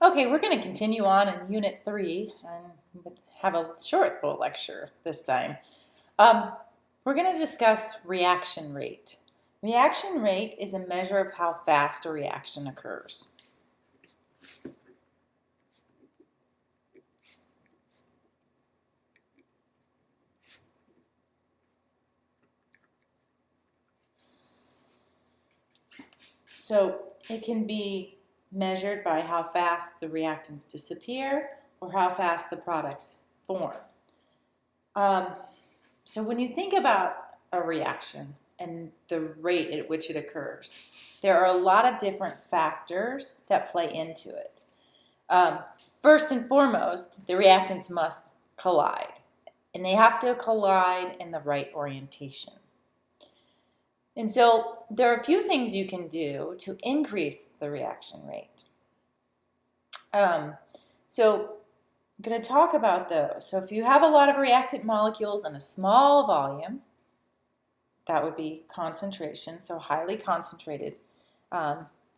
Okay, we're going to continue on in Unit 3 and have a short little lecture this time. Um, we're going to discuss reaction rate. Reaction rate is a measure of how fast a reaction occurs. So it can be measured by how fast the reactants disappear or how fast the products form. Um, so when you think about a reaction and the rate at which it occurs, there are a lot of different factors that play into it. First and foremost, the reactants must collide, and they have to collide in the right orientation. And so there are a few things you can do to increase the reaction rate. So I'm going to talk about those. So if you have a lot of reactant molecules in a small volume, that would be concentration, so highly concentrated,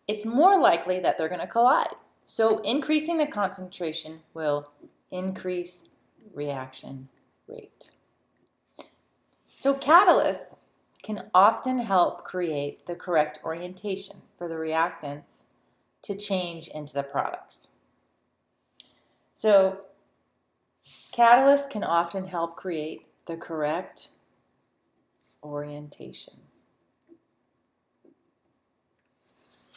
it's more likely that they're going to collide. So increasing the concentration will increase reaction rate. So catalysts can often help create the correct orientation for the reactants to change into the products. So catalysts can often help create the correct orientation.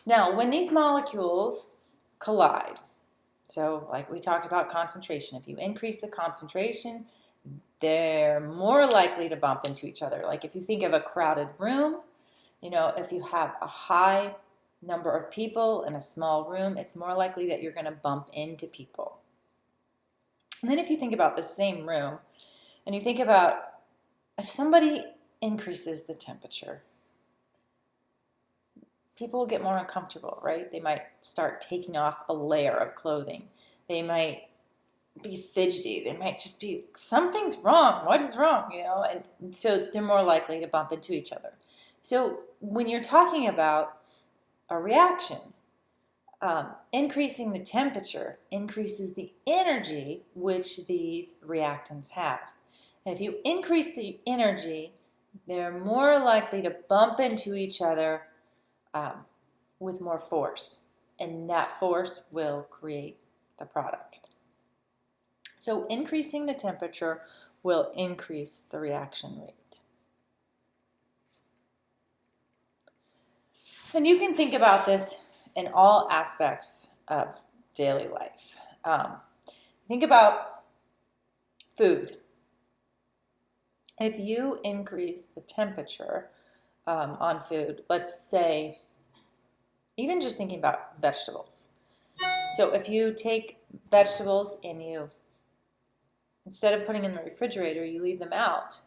Now, when these molecules collide, so like we talked about concentration, if you increase the concentration, they're more likely to bump into each other. Like if you think of a crowded room, if you have a high number of people in a small room, it's more likely that you're going to bump into people. And then if you think about the same room, and you think about if somebody increases the temperature, people will get more uncomfortable, right? They might start taking off a layer of clothing. They might be fidgety. They might just be, something's wrong. What is wrong? And so they're more likely to bump into each other. So when you're talking about a reaction, increasing the temperature increases the energy which these reactants have. And if you increase the energy, they're more likely to bump into each other with more force, and that force will create the product. So increasing the temperature will increase the reaction rate. And you can think about this in all aspects of daily life. Think about food. If you increase the temperature on food, let's say, even just thinking about vegetables. So if you take vegetables and you, instead of putting in the refrigerator, you leave them out,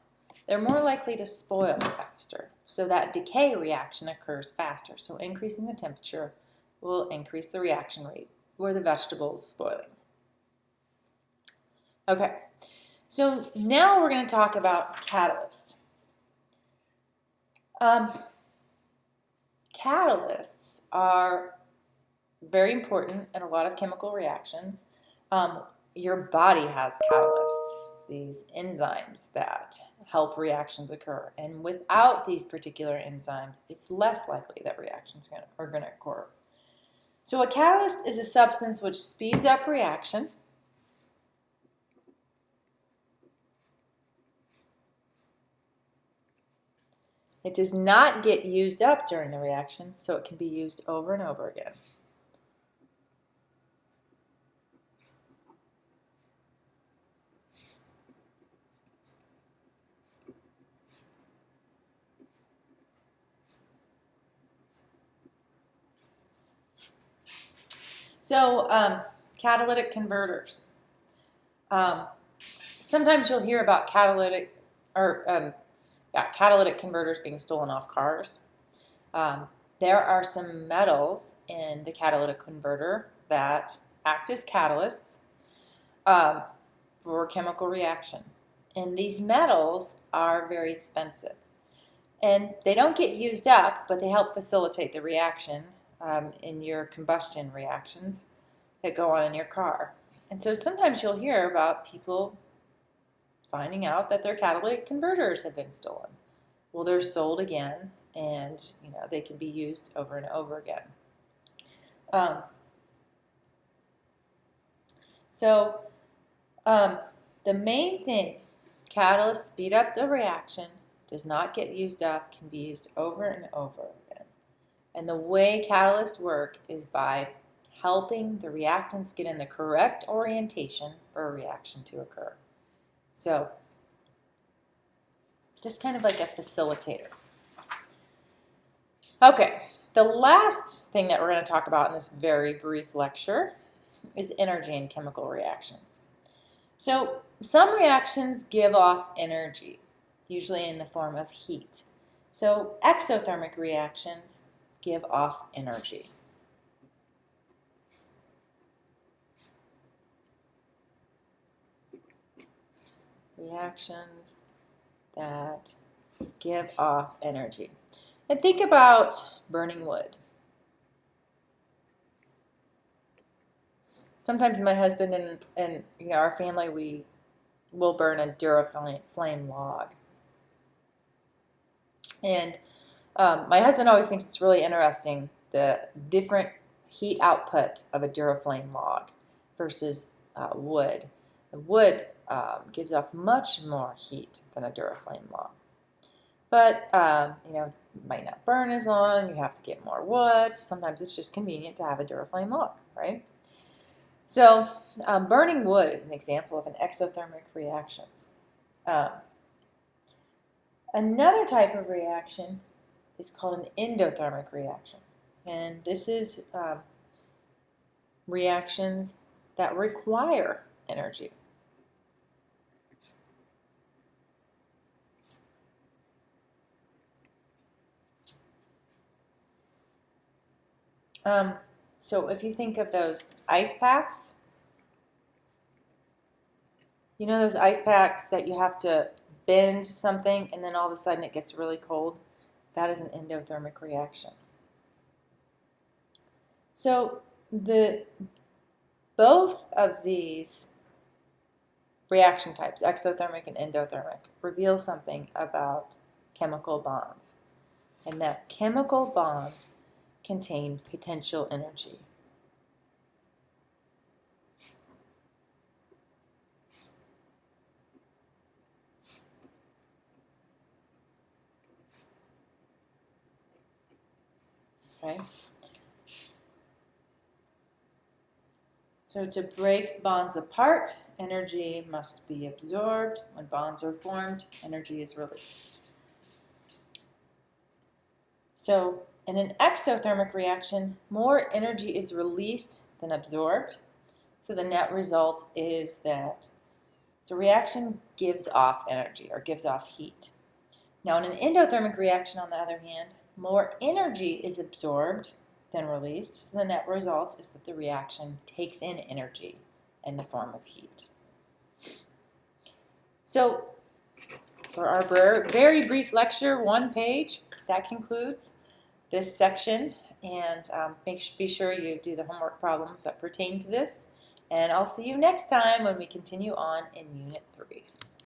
they're more likely to spoil faster. So that decay reaction occurs faster. So increasing the temperature will increase the reaction rate for the vegetables spoiling. Okay, so now we're going to talk about catalysts. Catalysts are very important in a lot of chemical reactions. Your body has catalysts, these enzymes that help reactions occur. And without these particular enzymes, it's less likely that reactions are going to occur. So a catalyst is a substance which speeds up reaction. It does not get used up during the reaction, so it can be used over and over again. So catalytic converters. Sometimes you'll hear about catalytic converters being stolen off cars. There are some metals in the catalytic converter that act as catalysts for chemical reaction. And these metals are very expensive. And they don't get used up, but they help facilitate the reaction in your combustion reactions. that go on in your car. And so sometimes you'll hear about people finding out that their catalytic converters have been stolen. Well, they're sold again, and they can be used over and over again. The main thing, catalysts speed up the reaction, does not get used up, can be used over and over again. And the way catalysts work is by helping the reactants get in the correct orientation for a reaction to occur. So, just kind of like a facilitator. Okay, the last thing that we're going to talk about in this very brief lecture is energy in chemical reactions. So, some reactions give off energy, usually in the form of heat. So, exothermic reactions give off energy. Reactions that give off energy. And think about burning wood. Sometimes my husband and our family, we will burn a Duraflame log. And my husband always thinks it's really interesting, the different heat output of a Duraflame log versus wood. The wood gives off much more heat than a Duraflame log. But, it might not burn as long. You have to get more wood. So sometimes it's just convenient to have a Duraflame log, right? So burning wood is an example of an exothermic reaction. Another type of reaction is called an endothermic reaction. And this is reactions that require energy. So if you think of those ice packs, those ice packs that you have to bend something and then all of a sudden it gets really cold? That is an endothermic reaction. So both of these reaction types, exothermic and endothermic, reveal something about chemical bonds. And that chemical bond contain potential energy. Okay. So to break bonds apart, energy must be absorbed. When bonds are formed, energy is released. So in an exothermic reaction, more energy is released than absorbed. So the net result is that the reaction gives off energy or gives off heat. Now in an endothermic reaction, on the other hand, more energy is absorbed than released. So the net result is that the reaction takes in energy in the form of heat. So for our very brief lecture, 1 page, that concludes this section. And be sure you do the homework problems that pertain to this. And I'll see you next time when we continue on in Unit 3.